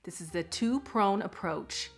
This is the two-pronged approach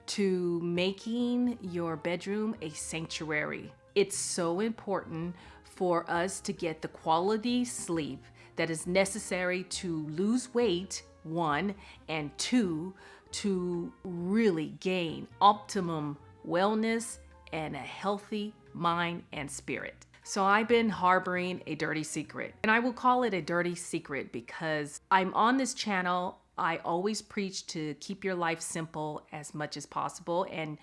to making your bedroom a sanctuary. It's so important for us to get the quality sleep that is necessary to lose weight, one, and two, to really gain optimum wellness and a healthy mind and spirit. So I've been harboring a dirty secret, and I will call it a dirty secret because I'm on this channel. I always preach to keep your life simple as much as possible and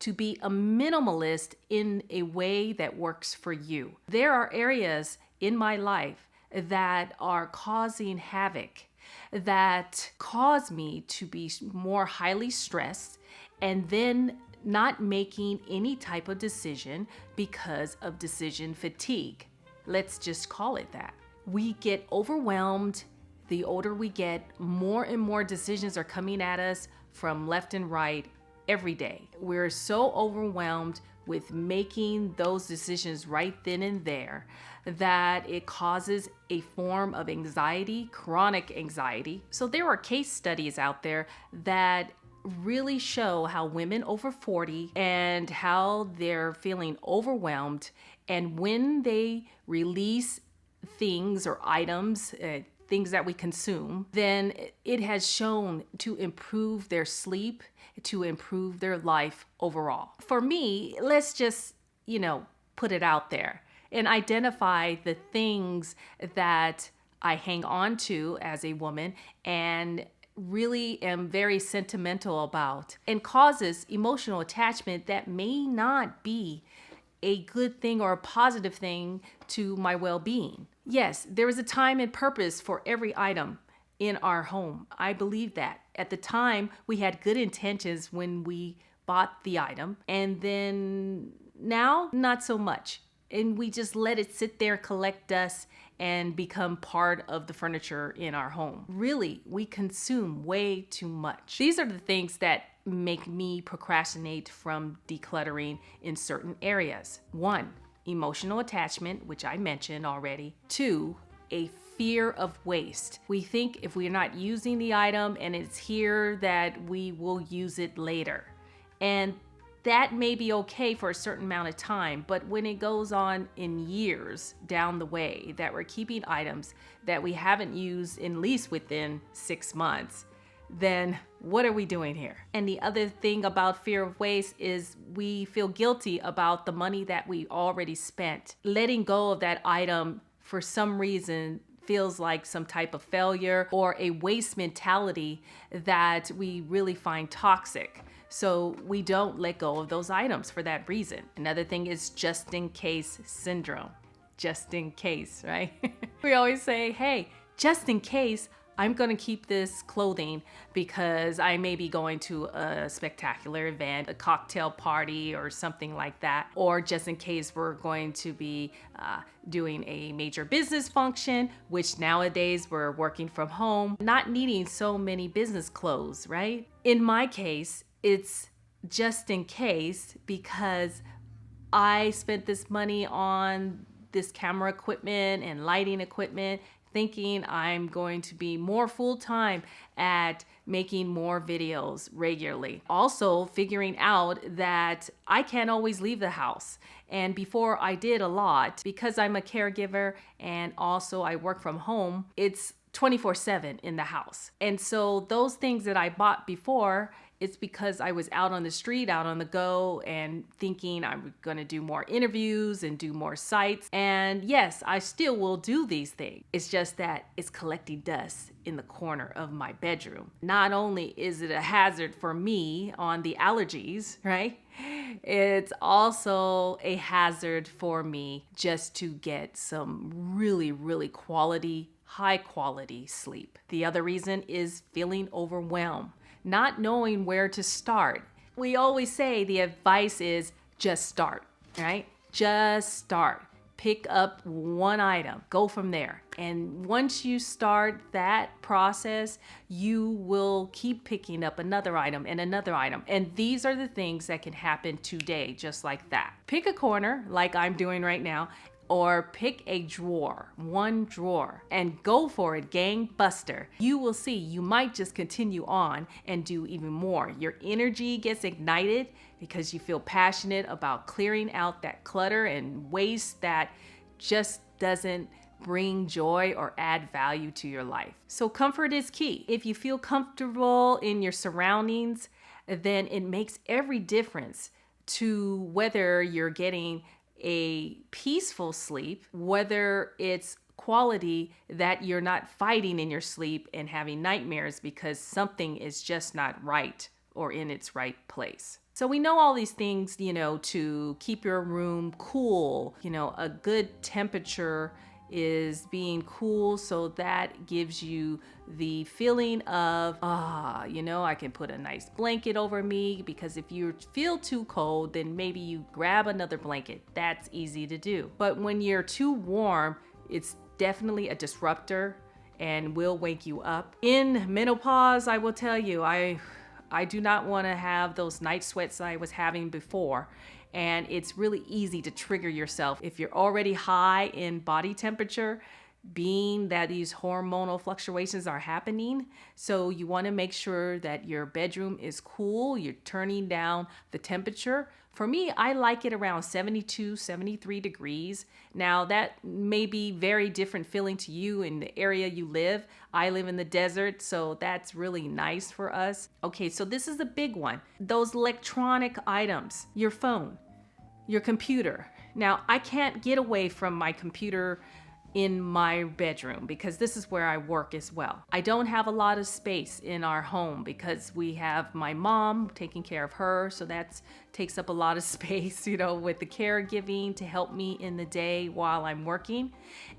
to be a minimalist in a way that works for you. There are areas in my life that are causing havoc, that cause me to be more highly stressed and then not making any type of decision because of decision fatigue. Let's just call it that. We get overwhelmed. The older we get, more and more decisions are coming at us from left and right every day. We're so overwhelmed with making those decisions right then and there that it causes a form of anxiety, chronic anxiety. So there are case studies out there that really show how women over 40 and how they're feeling overwhelmed, and when they release things or items, things that we consume, then it has shown to improve their sleep, to improve their life overall. For me, let's just, put it out there and identify the things that I hang on to as a woman and really am very sentimental about, and causes emotional attachment that may not be a good thing or a positive thing to my well-being. Yes, there is a time and purpose for every item in our home. I believe that. At the time, we had good intentions when we bought the item, and then now, not so much. And we just let it sit there, collect dust, and become part of the furniture in our home. Really, we consume way too much. These are the things that make me procrastinate from decluttering in certain areas. 1, emotional attachment, which I mentioned already. 2, a fear of waste. We think if we're not using the item and it's here that we will use it later. And that may be okay for a certain amount of time, but when it goes on in years down the way that we're keeping items that we haven't used at least within 6 months, then what are we doing here? And the other thing about fear of waste is we feel guilty about the money that we already spent. Letting go of that item for some reason feels like some type of failure or a waste mentality that we really find toxic. So we don't let go of those items for that reason. Another thing is just in case syndrome. Just in case, right? We always say, hey, just in case, I'm going to keep this clothing because I may be going to a spectacular event, a cocktail party or something like that. Or just in case we're going to be doing a major business function, which nowadays we're working from home, not needing so many business clothes, right? In my case, it's just in case because I spent this money on this camera equipment and lighting equipment thinking I'm going to be more full-time at making more videos regularly. Also figuring out that I can't always leave the house. And before I did a lot, because I'm a caregiver and also I work from home, it's 24/7 in the house. And so those things that I bought before, it's because I was out on the street, out on the go, and thinking I'm going to do more interviews and do more sites. And yes, I still will do these things. It's just that it's collecting dust in the corner of my bedroom. Not only is it a hazard for me on the allergies, right? It's also a hazard for me just to get some really, really high quality sleep. The other reason is feeling overwhelmed, not knowing where to start. We always say the advice is just start, right? Just start. Pick up one item, go from there. And once you start that process, you will keep picking up another item and another item. And these are the things that can happen today, just like that. Pick a corner, like I'm doing right now, or pick a drawer, one drawer, and go for it, gangbuster. You will see you might just continue on and do even more. Your energy gets ignited because you feel passionate about clearing out that clutter and waste that just doesn't bring joy or add value to your life. So comfort is key. If you feel comfortable in your surroundings, then it makes every difference to whether you're getting a peaceful sleep, whether it's quality that you're not fighting in your sleep and having nightmares because something is just not right or in its right place. So we know all these things, to keep your room cool. A good temperature is being cool, so that gives you the feeling of, I can put a nice blanket over me, because if you feel too cold, then maybe you grab another blanket. That's easy to do. But when you're too warm, it's definitely a disruptor and will wake you up. In menopause, I will tell you, I do not want to have those night sweats I was having before. And it's really easy to trigger yourself if you're already high in body temperature, being that these hormonal fluctuations are happening. So you want to make sure that your bedroom is cool. You're turning down the temperature. For me, I like it around 72, 73 degrees. Now that may be very different feeling to you in the area you live. I live in the desert, so that's really nice for us. Okay, so this is a big one. Those electronic items, your phone, your computer. Now, I can't get away from my computer in my bedroom because this is where I work as well. I don't have a lot of space in our home because we have my mom taking care of her, so that takes up a lot of space, with the caregiving to help me in the day while I'm working.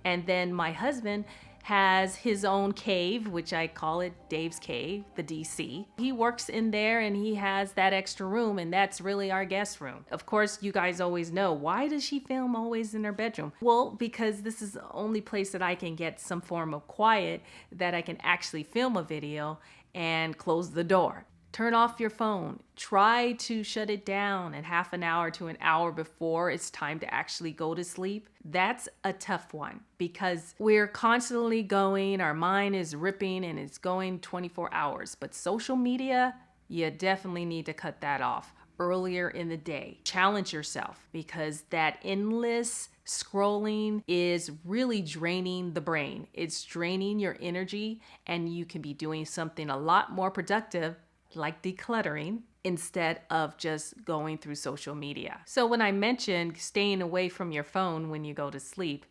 And then my husband has his own cave, which I call it Dave's Cave, the DC. He works in there and he has that extra room, and that's really our guest room. Of course, you guys always know, why does she film always in her bedroom? Well, because this is the only place that I can get some form of quiet, that I can actually film a video and close the door. Turn off your phone. Try to shut it down at half an hour to an hour before it's time to actually go to sleep. That's a tough one because we're constantly going, our mind is ripping and it's going 24 hours. But social media, you definitely need to cut that off earlier in the day. Challenge yourself because that endless scrolling is really draining the brain. It's draining your energy, and you can be doing something a lot more productive like decluttering instead of just going through social media. So when I mentioned staying away from your phone when you go to sleep,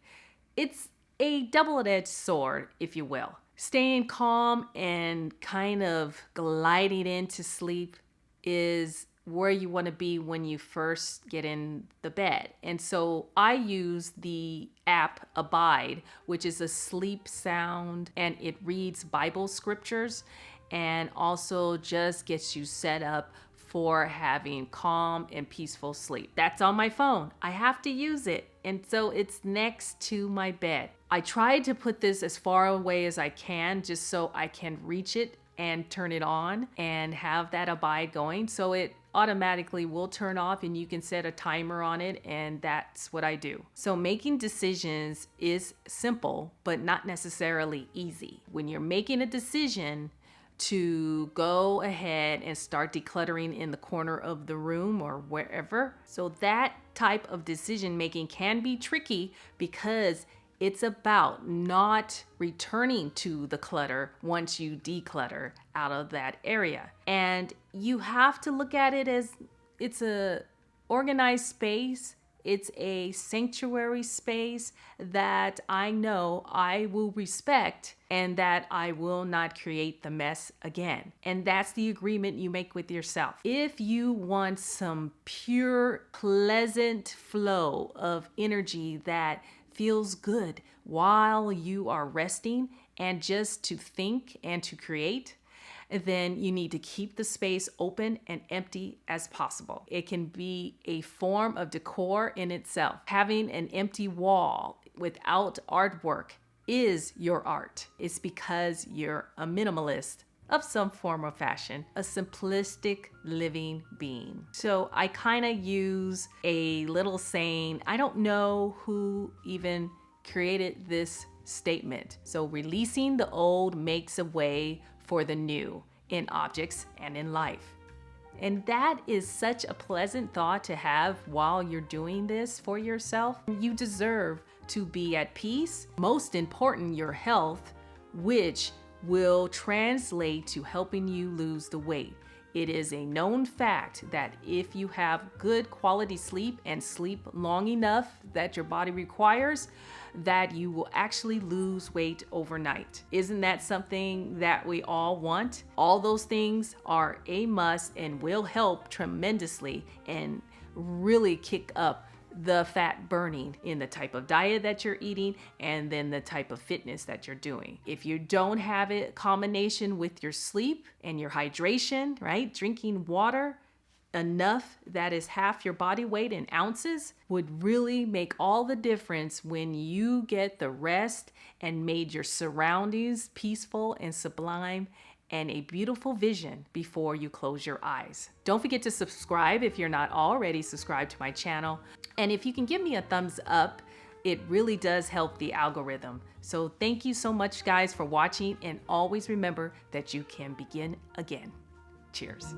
it's a double-edged sword, if you will. Staying calm and kind of gliding into sleep is where you want to be when you first get in the bed. And so I use the app Abide, which is a sleep sound, and it reads Bible scriptures and also just gets you set up for having calm and peaceful sleep. That's on my phone. I have to use it. And so it's next to my bed. I tried to put this as far away as I can just so I can reach it and turn it on and have that Abide going. So it automatically will turn off and you can set a timer on it, and that's what I do. So making decisions is simple, but not necessarily easy. When you're making a decision to go ahead and start decluttering in the corner of the room or wherever. So that type of decision making can be tricky because it's about not returning to the clutter once you declutter out of that area. And you have to look at it as it's a organized space. It's a sanctuary space that I know I will respect and that I will not create the mess again. And that's the agreement you make with yourself. If you want some pure, pleasant flow of energy that feels good while you are resting and just to think and to create, then you need to keep the space open and empty as possible. It can be a form of decor in itself. Having an empty wall without artwork is your art. It's because you're a minimalist of some form or fashion, a simplistic living being. So I kind of use a little saying, I don't know who even created this statement. So releasing the old makes a way for the new in objects and in life. And that is such a pleasant thought to have while you're doing this for yourself. You deserve to be at peace. Most important, your health, which will translate to helping you lose the weight. It is a known fact that if you have good quality sleep and sleep long enough that your body requires, that you will actually lose weight overnight. Isn't that something that we all want? All those things are a must and will help tremendously and really kick up the fat burning in the type of diet that you're eating and then the type of fitness that you're doing. If you don't have a combination with your sleep and your hydration, right? Drinking water enough that is half your body weight in ounces would really make all the difference when you get the rest and made your surroundings peaceful and sublime and a beautiful vision before you close your eyes. Don't forget to subscribe if you're not already subscribed to my channel. And if you can give me a thumbs up, it really does help the algorithm. So thank you so much, guys, for watching, and always remember that you can begin again. Cheers.